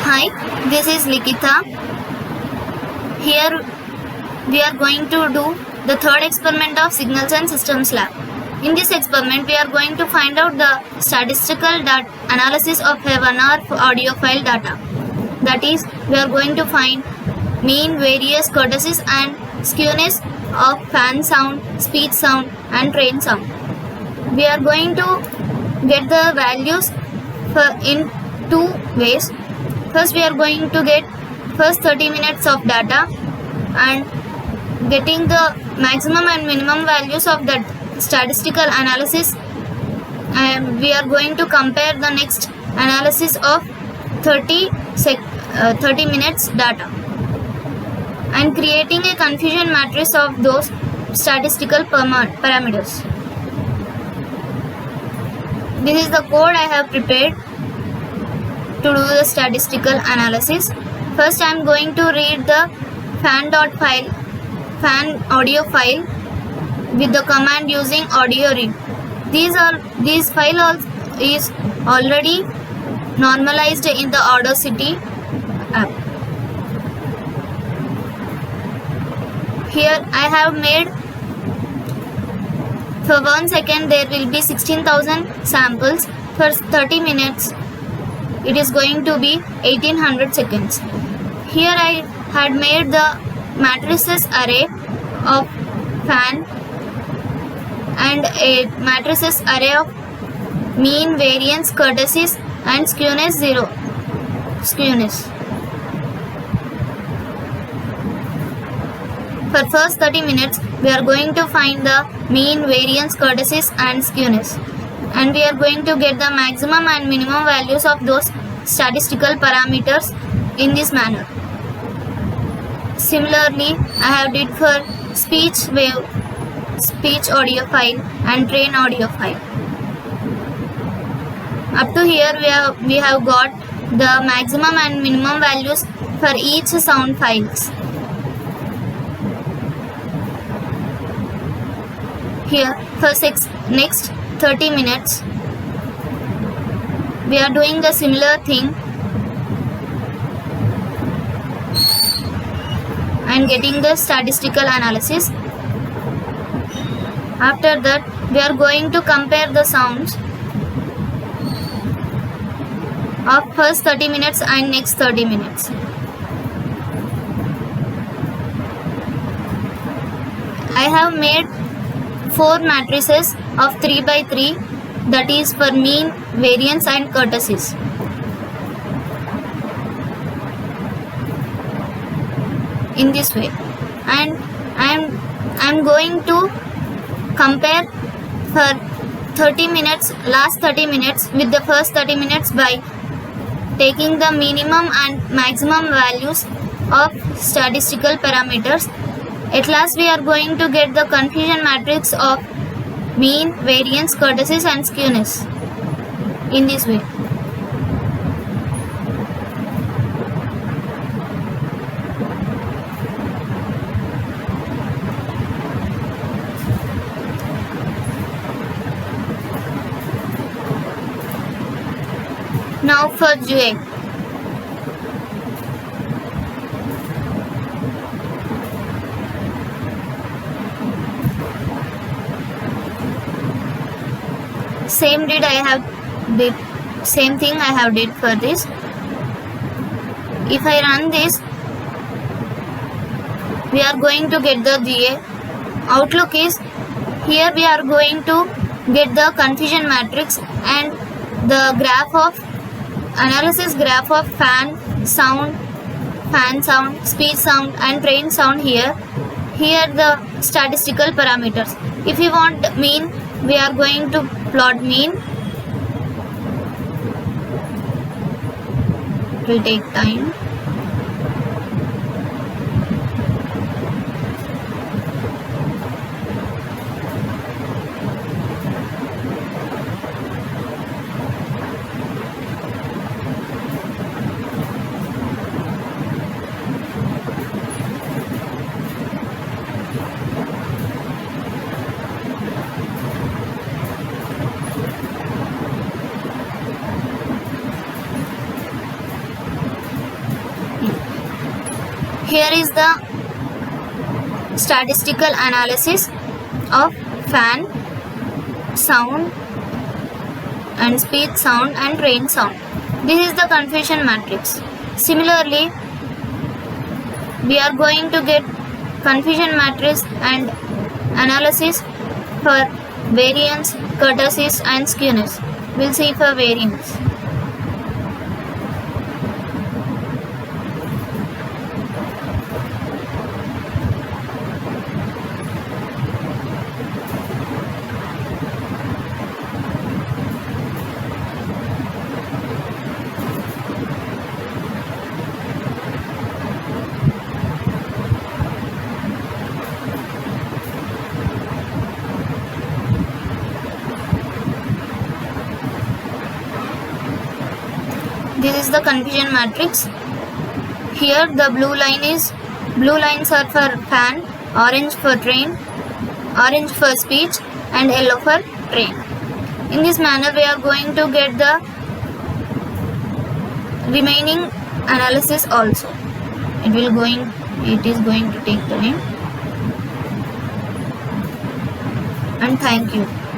Hi, this is Likita. Here we are going to do the third experiment of Signals and Systems Lab. In this experiment, we are going to find out the statistical analysis of a 1 hour audio file data. That is, we are going to find mean, various, curtices and skewness of fan sound, speech sound and train sound. We are going to get the values in two ways. First, we are going to get first 30 minutes of data and getting the maximum and minimum values of that statistical analysis, and we are going to compare the next analysis of 30 minutes data and creating a confusion matrix of those statistical parameters. This is the code I have prepared to do the statistical analysis. First, I am going to read the fan audio file with the command using audio read. This file is already normalized in the Audacity app. Here I have made, for 1 second there will be 16,000 samples. For 30 minutes it is going to be 1800 seconds. Here I had made the matrices array of fan and a matrices array of mean, variance, curtices and skewness 0. For first 30 minutes, we are going to find the mean, variance, curtices and skewness, and we are going to get the maximum and minimum values of those statistical parameters in this manner. Similarly, I have did for speech audio file and train audio file. Up to here we have got the maximum and minimum values for each sound files. Here for next 30 minutes we are doing the similar thing and getting the statistical analysis. After that, we are going to compare the sounds of first 30 minutes and next 30 minutes. I have made 4 matrices of 3 by 3, that is for mean, variance and curtices. In this way, and I am going to compare for 30 minutes, last 30 minutes with the first 30 minutes by taking the minimum and maximum values of statistical parameters. At last, we are going to get the confusion matrix of mean, variance, curtices and skewness in this way. Now for duet. Same thing I have did for this. If I run this, we are going to get the GA. Outlook is, here we are going to get the confusion matrix and the graph of analysis graph of fan sound, speech sound and train sound. Here the statistical parameters. If we want mean, we are going to plot mean. It will take time. Here is the statistical analysis of fan, sound and speech sound and train sound. This is the confusion matrix. Similarly, we are going to get confusion matrix and analysis for variance, kurtosis and skewness. We'll see for variance. This is the confusion matrix. Here the blue lines are for fan, orange for train, orange for speech and yellow for train. In this manner we are going to get the remaining analysis also. It is going to take time. And thank you.